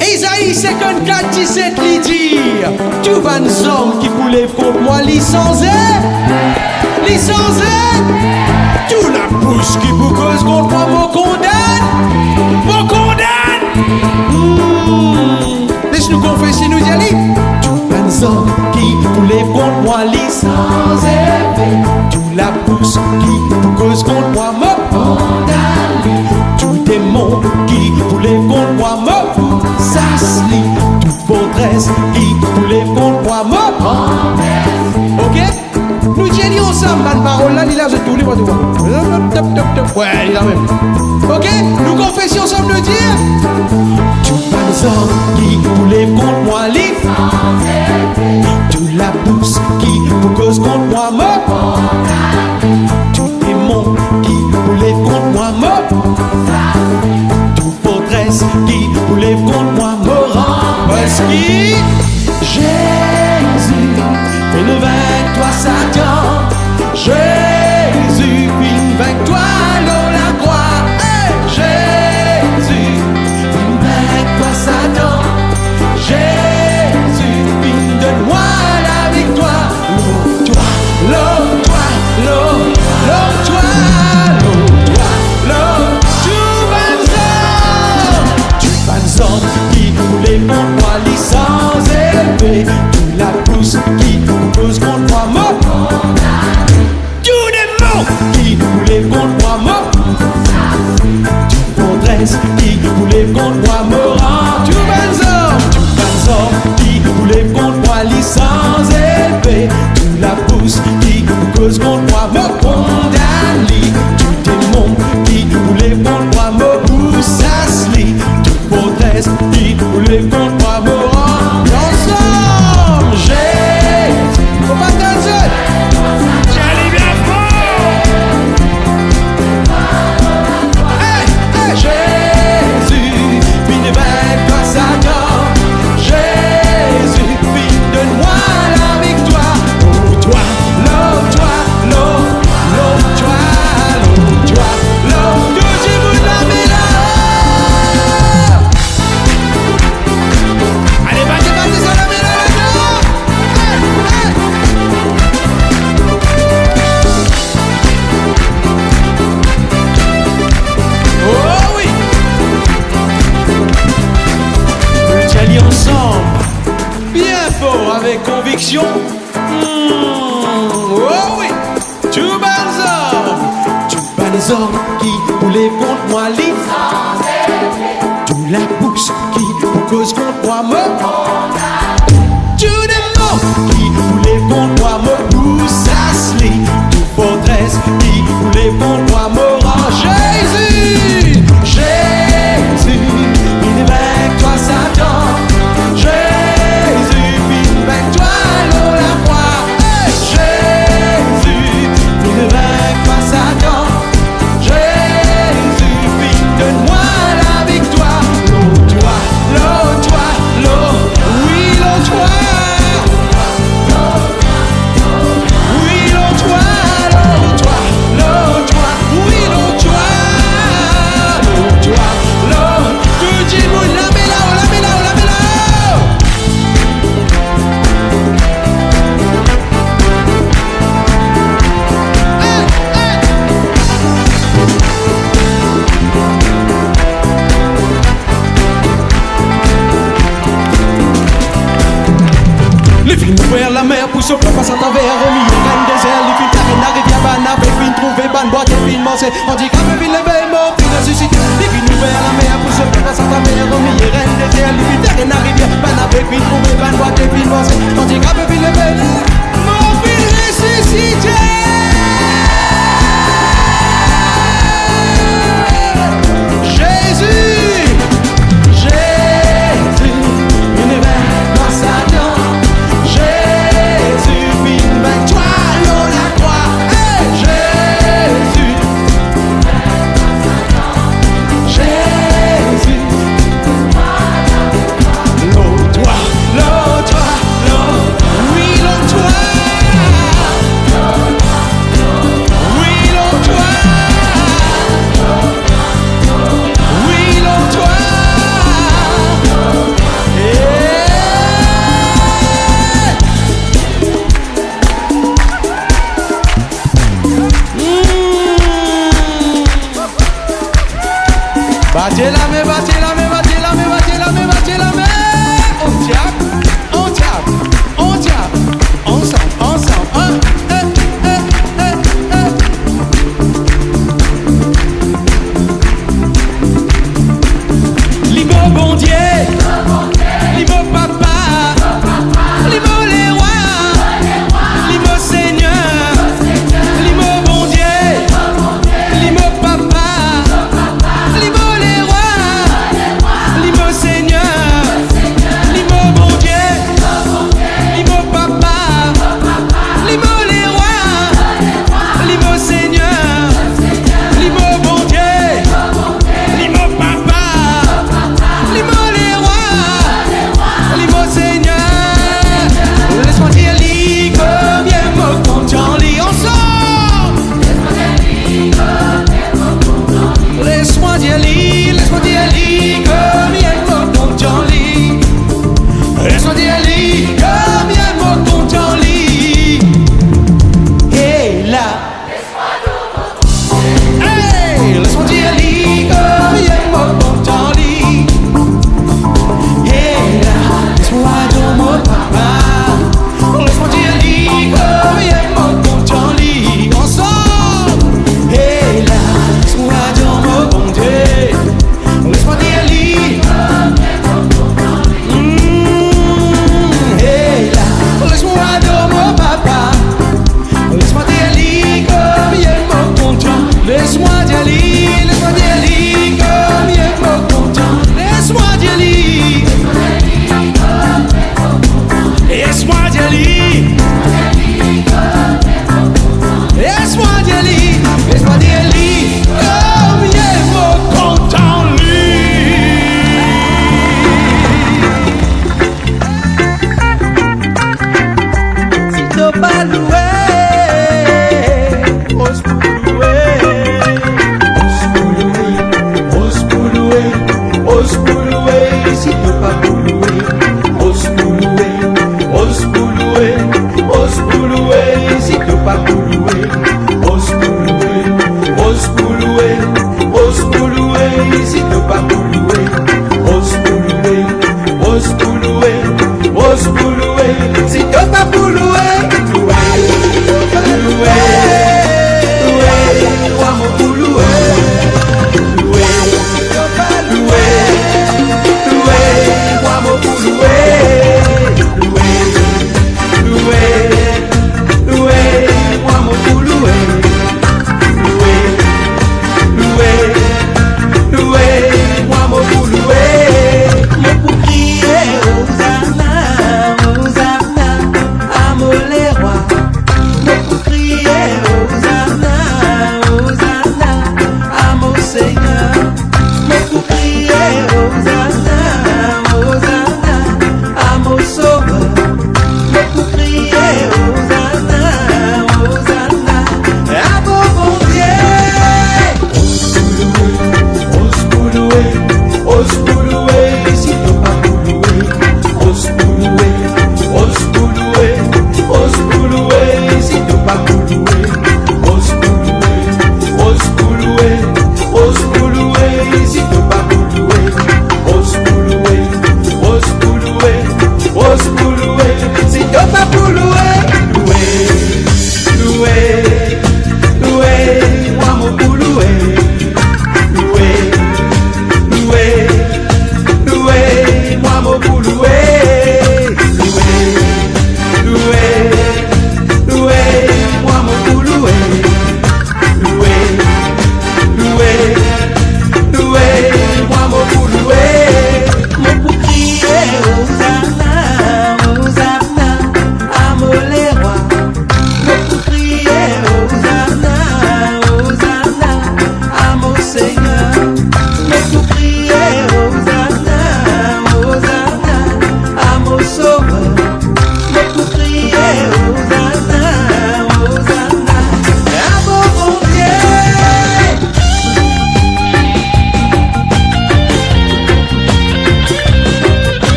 Isaïe 54, 17 lui dit: tout van hommes qui voulait contre moi licencié, tout la bouche qui vous cause contre moi me condamne. Laisse-nous confesser, nous y aller. Tout van hommes qui voulait contre moi licencié, tout la bouche qui vous cause contre moi me condamne. Tout démon qui voulait contre moi me s'asli, toute forteresse qui voulait contre moi me. Ok? Nous disons ensemble, ma parole là, il a tous les mots de voix. Ouais, il a même. Ok? Nous confessions ensemble de dire: tout les hommes qui voulaient contre moi licencié, tout la pousse qui vous cause contre moi me. Tout démon qui voulait contre moi me. Toute forteresse qui voulait contre moi me rend. Parce que Jésus vient avec toi Satan. Jésus vient avec toi la croix. Hey! Jésus vient avec toi Satan. Jésus vient de moi la victoire. L'autre-toi, l'autre-toi, qui voulait contre moi licence élevée, tout la pousse qui cause contre moi me. Tout les mots qui voulait contre moi me. Tout forteresse qui voulait contre moi me rend. Tout banzor qui voulait contre moi licence élevée, tout la pousse qui cause contre moi me condamne. Tout démon qui voulait contre moi me pousse à sli. Qui voulait contre moi me rend. Ensemble, Jésus. Faut pas danser. J'allais bien fort. Hey, hey. Jésus, vine avec toi Satan. Jésus, vine de moi la victoire. Love-toi, love-toi, love-toi, love-toi, love-toi. Que tu vous l'avez là. Ensemble, bien fort avec conviction. Oh oui, tout banzor qui voulait contre moi licencié, tout la pousse qui cause contre moi me. Tout les mots qui voulait contre moi me pousse à sli, tout forteresse qui voulait contre moi me rend. Jésus, Jésus, il est avec toi Satan. Jésus, viens avec toi la croix. Hey! Jésus, viens avec toi Satan. Jésus, viens de moi la victoire. L'eau-toi, l'eau-toi, l'eau, oui l'eau-toi. Oui l'eau-toi, l'eau-toi, l'eau-toi, oui l'eau-toi. L'eau-toi, l'eau, tout le monde la met là, la met là, la met là. Les filles ouvert la mer pour se faire face à travers au milieu d'un désert. Les filles terrain n'arrivent à ban avec une trouver ban boîte et film mancé. Handicap et ville levé mort puis ressuscité. Les filles ouvert la mer pour se faire face à travers au milieu d'un désert. Les filles terrain n'arrivent à ban avec une trouver ban boîte et film mancé. Handicap et